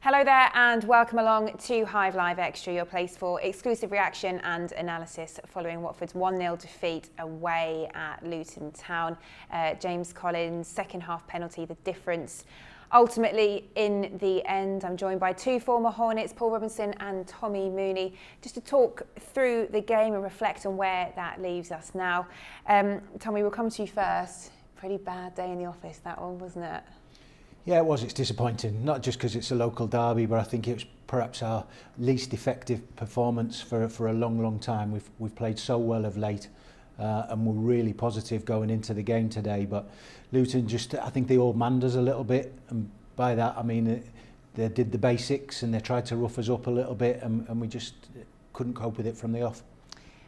Hello there and welcome along to Hive Live Extra, your place for exclusive reaction and analysis following Watford's 1-0 defeat away at Luton Town. James Collins' second half penalty, the difference ultimately in the end. I'm joined by two former Hornets, Paul Robinson and Tommy Mooney, just to talk through the game and reflect on where that leaves us now. Tommy, we'll come to you first. Pretty bad day in the office, that one, wasn't it? Yeah, it was. It's disappointing, not just because it's a local derby, but I think it was perhaps our least effective performance for a long time. We've played so well of late, and we're really positive going into the game today. But Luton just, I think they overmanned us a little bit, and by that I mean they did the basics and they tried to rough us up a little bit, and we just couldn't cope with it from the off.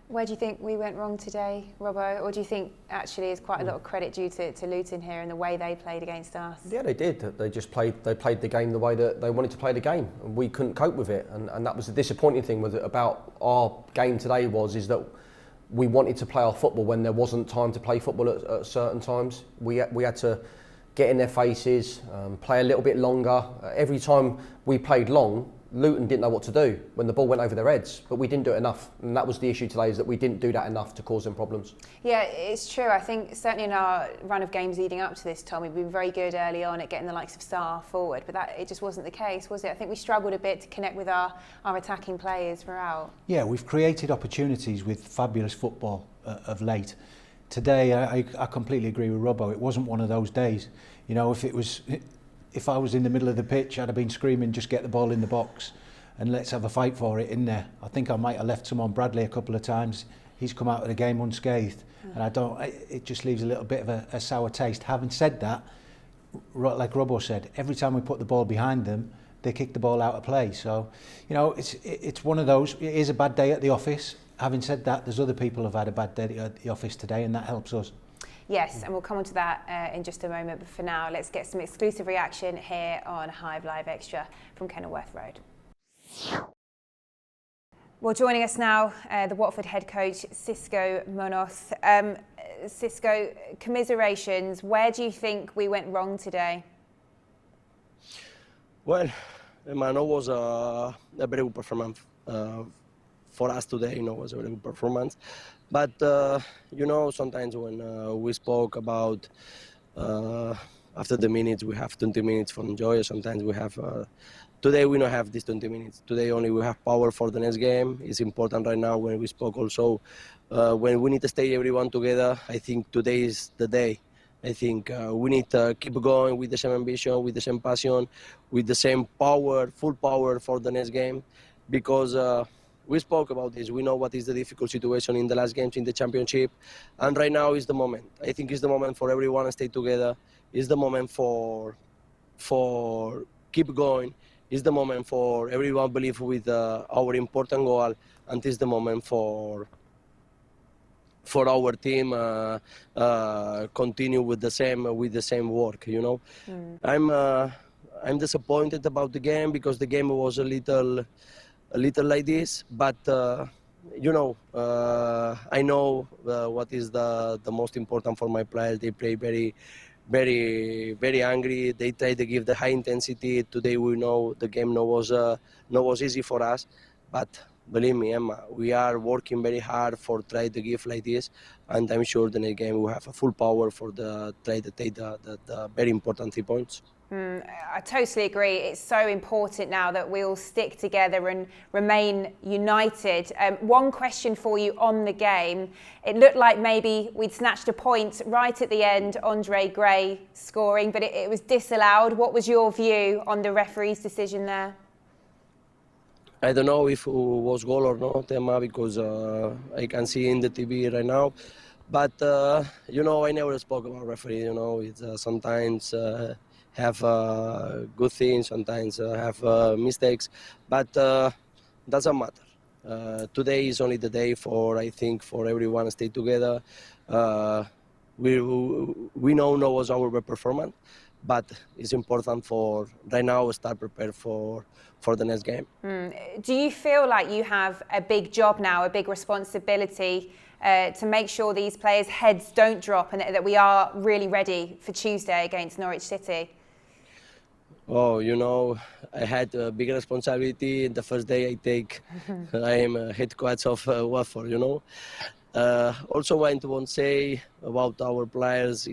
Where do you think we went wrong today, Robbo? Or do you think actually there's quite a lot of credit due to Luton here and the way they played against us? Yeah, they did. They played the game the way that they wanted to play the game, and we couldn't cope with it. And that was the disappointing thing about our game today is that we wanted to play our football when there wasn't time to play football at certain times. We had to get in their faces, play a little bit longer. Every time we played long, Luton didn't know what to do when the ball went over their heads, but we didn't do it enough, and that was the issue today, is that we didn't do that enough to cause them problems. Yeah, it's true. I think certainly in our run of games leading up to this, Tommy, we've been very good early on at getting the likes of Sarr forward, but it just wasn't the case, was it? I think we struggled a bit to connect with our attacking players throughout. Yeah, we've created opportunities with fabulous football of late. Today, I completely agree with Robbo. It wasn't one of those days. You know, if I was in the middle of the pitch, I'd have been screaming, just get the ball in the box and let's have a fight for it in there. I think I might have left someone Bradley a couple of times. He's come out of the game unscathed, and it just leaves a little bit of a sour taste. Having said that, like Robbo said, every time we put the ball behind them, they kick the ball out of play. So, you know, it's one of those. It is a bad day at the office. Having said that, there's other people who've had a bad day at the office today, and that helps us. Yes, and we'll come on to that in just a moment. But for now, let's get some exclusive reaction here on Hive Live Extra from Kenilworth Road. Well, joining us now, the Watford head coach, Xisco Muñoz. Cisco, commiserations. Where do you think we went wrong today? Well, Mano was a very good performance for us today. You know, was a very good performance. But you know, sometimes when we spoke about after the minutes, we have 20 minutes for enjoy. Sometimes we have. Today we don't have these 20 minutes. Today only we have power for the next game. It's important right now when we spoke also when we need to stay everyone together. I think today is the day. I think we need to keep going with the same ambition, with the same passion, with the same power, full power for the next game, because we spoke about this. We know what is the difficult situation in the last games in the championship, and right now is the moment. I think it's the moment for everyone to stay together. It's the moment for keep going. It's the moment for everyone believe with our important goal, and it's the moment for our team continue with the same work. You know, I'm disappointed about the game because the game was a little like this, but you know, I know what is the most important for my players. They play very angry. They try to give the high intensity. Today we know the game was easy for us, but believe me, Emma, we are working very hard for try to give like this, and I'm sure the next game we have a full power for the try to take the very important 3 points. I totally agree. It's so important now that we all stick together and remain united. One question for you on the game. It looked like maybe we'd snatched a point right at the end, Andre Gray scoring, but it was disallowed. What was your view on the referee's decision there? I don't know if it was goal or not, Emma, because I can see in the TV right now. But, you know, I never spoke about referee. You know, it's sometimes have good things, sometimes have mistakes, but doesn't matter. Today is only the day I think, for everyone to stay together. We know was our performance, but it's important for right now start prepare for the next game. Do you feel like you have a big job now, a big responsibility to make sure these players' heads don't drop and that we are really ready for Tuesday against Norwich City? Oh, you know, I had a big responsibility. The first day I am head coach of Watford, you know. Also, I want to say about our players,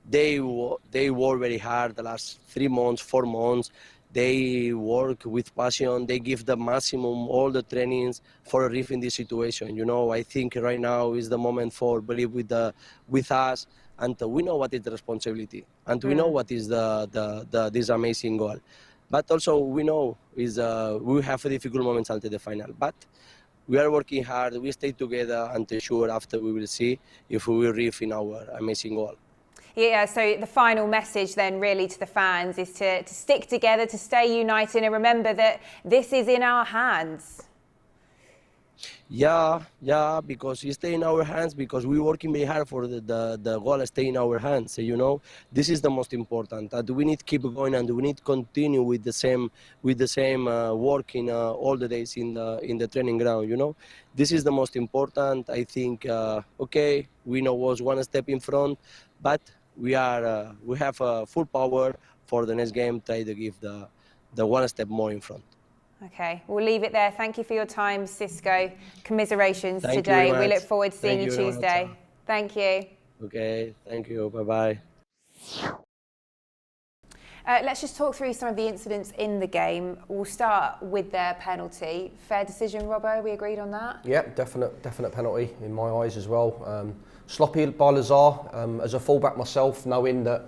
they work very hard the last 3 months, 4 months. They work with passion. They give the maximum, all the trainings for a reef in this situation. You know, I think right now is the moment for believe with us, and we know what is the responsibility, and we know what is this amazing goal. But also we know we have difficult moments until the final. But we are working hard. We stay together, and sure after we will see if we will reach in our amazing goal. Yeah, so the final message then really to the fans is to stick together, to stay united, and remember that this is in our hands. Yeah, because it stay in our hands, because we're working very hard for the goal stay in our hands. You know, this is the most important. And we need to keep going, and we need to continue with the same working all the days in the training ground. You know, this is the most important. I think. Okay, we know was one step in front, but we have full power for the next game. Try to give the one step more in front. Okay, we'll leave it there. Thank you for your time, Cisco. Commiserations Thank today. you very We much. look forward to seeing you Tuesday. Thank you. Okay, thank you. Bye-bye. Let's just talk through some of the incidents in the game. We'll start with their penalty. Fair decision, Robbo, we agreed on that? Yeah, definite penalty in my eyes as well. Sloppy by Lazar. As a fullback myself, knowing that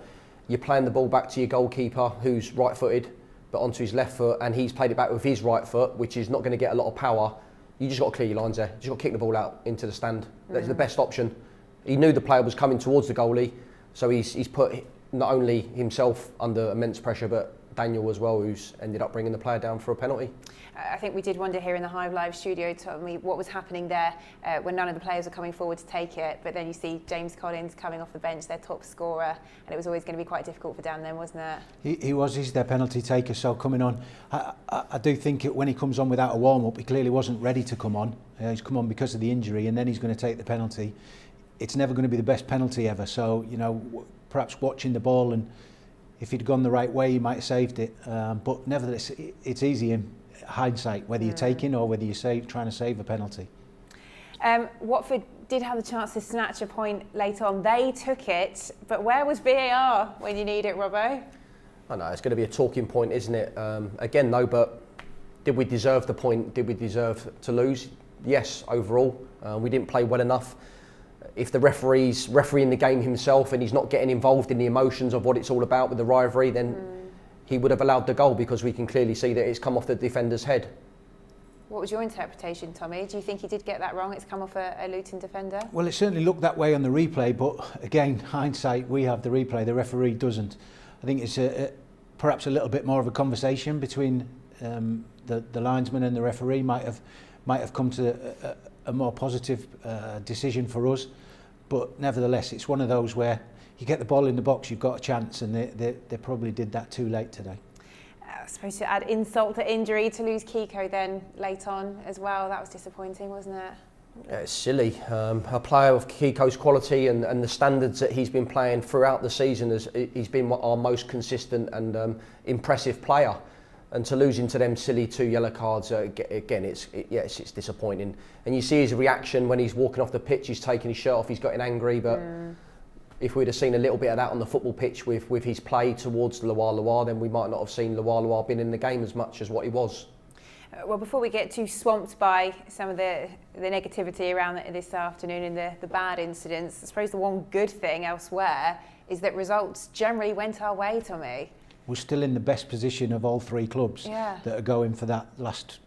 you're playing the ball back to your goalkeeper who's right-footed, but onto his left foot, and he's played it back with his right foot, which is not going to get a lot of power. You just got to clear your lines there. You just got to kick the ball out into the stand. That's the best option. He knew the player was coming towards the goalie, so he's put not only himself under immense pressure, but Daniel as well, who's ended up bringing the player down for a penalty. I think we did wonder here in the Hive Live studio, Tommy, what was happening there when none of the players were coming forward to take it, but then you see James Collins coming off the bench, their top scorer, and it was always going to be quite difficult for Dan then, wasn't it? He's their penalty taker, so coming on, I do think when he comes on without a warm-up, he clearly wasn't ready to come on. He's come on because of the injury, and then he's going to take the penalty. It's never going to be the best penalty ever, so, you know, perhaps watching the ball, and if he'd gone the right way, he might have saved it. But nevertheless, it's easy in hindsight, whether you're taking or whether you're trying to save a penalty. Watford did have the chance to snatch a point late on. They took it, but where was VAR when you need it, Robbo? I know, it's going to be a talking point, isn't it? Again, though, but did we deserve the point? Did we deserve to lose? Yes, overall. We didn't play well enough. If the referee's refereeing the game himself and he's not getting involved in the emotions of what it's all about with the rivalry, then he would have allowed the goal, because we can clearly see that it's come off the defender's head. What was your interpretation, Tommy? Do you think he did get that wrong? It's come off a Luton defender? Well, it certainly looked that way on the replay, but again, hindsight, we have the replay, the referee doesn't. I think it's perhaps a little bit more of a conversation between the linesman and the referee might have come to a more positive decision for us. But nevertheless, it's one of those where you get the ball in the box, you've got a chance, and they probably did that too late today. I suppose to add insult to injury, to lose Kiko then late on as well, that was disappointing, wasn't it? Yeah, it's silly. A player of Kiko's quality and the standards that he's been playing throughout the season, he's been our most consistent and impressive player. And to lose into them silly 2 yellow cards, again, it's disappointing. And you see his reaction when he's walking off the pitch, he's taking his shirt off, he's getting angry. But if we'd have seen a little bit of that on the football pitch with his play towards Loire, then we might not have seen Loire been in the game as much as what he was. Well, before we get too swamped by some of the negativity around this afternoon and the bad incidents, I suppose the one good thing elsewhere is that results generally went our way, Tommy. We're still in the best position of all 3 clubs that are going for that last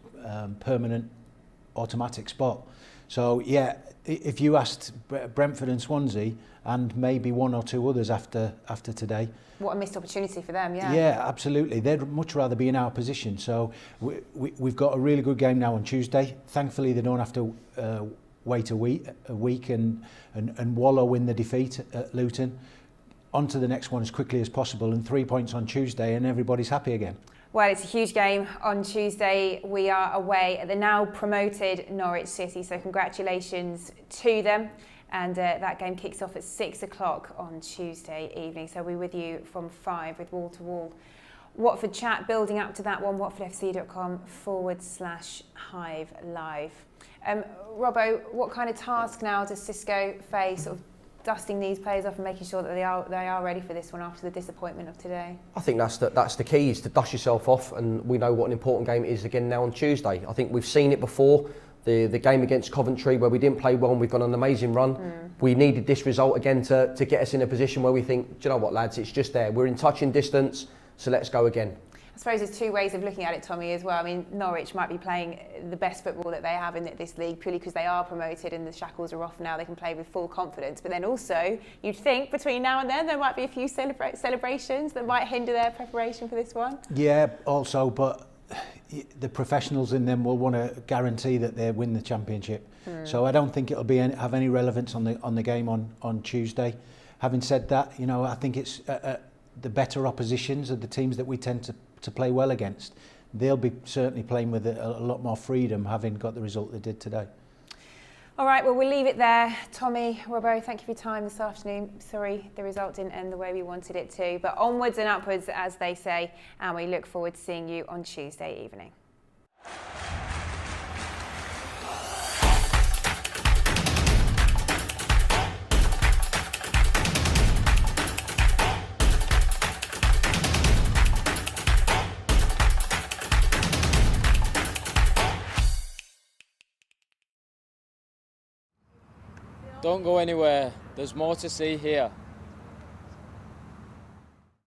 permanent automatic spot. So yeah, if you asked Brentford and Swansea and maybe 1 or 2 others after today, what a missed opportunity for them. Yeah, absolutely. They'd much rather be in our position. So we've got a really good game now on Tuesday. Thankfully, they don't have to wait a week and wallow in the defeat at Luton. On to the next one as quickly as possible, and 3 points on Tuesday and everybody's happy again. Well, it's a huge game on Tuesday. We are away at the now promoted Norwich City, so congratulations to them. And that game kicks off at 6 o'clock on Tuesday evening. So we're with you from 5 with wall to wall Watford chat building up to that one, watfordfc.com/Hive live. Robbo, what kind of task now does Xisco face, sort of dusting these players off and making sure that they are ready for this one after the disappointment of today? I think that's the key, is to dust yourself off, and we know what an important game it is again now on Tuesday. I think we've seen it before, the game against Coventry where we didn't play well and we've gone on an amazing run. We needed this result again to get us in a position where we think, do you know what, lads, it's just there. We're in touching distance, so let's go again. I suppose there's two ways of looking at it, Tommy, as well. I mean, Norwich might be playing the best football that they have in this league purely because they are promoted and the shackles are off now. They can play with full confidence. But then also, you'd think between now and then there might be a few celebrations that might hinder their preparation for this one. Yeah, also, but the professionals in them will want to guarantee that they win the championship. So I don't think it'll have any relevance on the game on Tuesday. Having said that, you know, I think it's the better oppositions are the teams that we tend to play well against. They'll be certainly playing with a lot more freedom, having got the result they did today. All right, well, we'll leave it there. Tommy, Robbo, thank you for your time this afternoon. Sorry the result didn't end the way we wanted it to, but onwards and upwards, as they say, and we look forward to seeing you on Tuesday evening. Don't go anywhere, there's more to see here.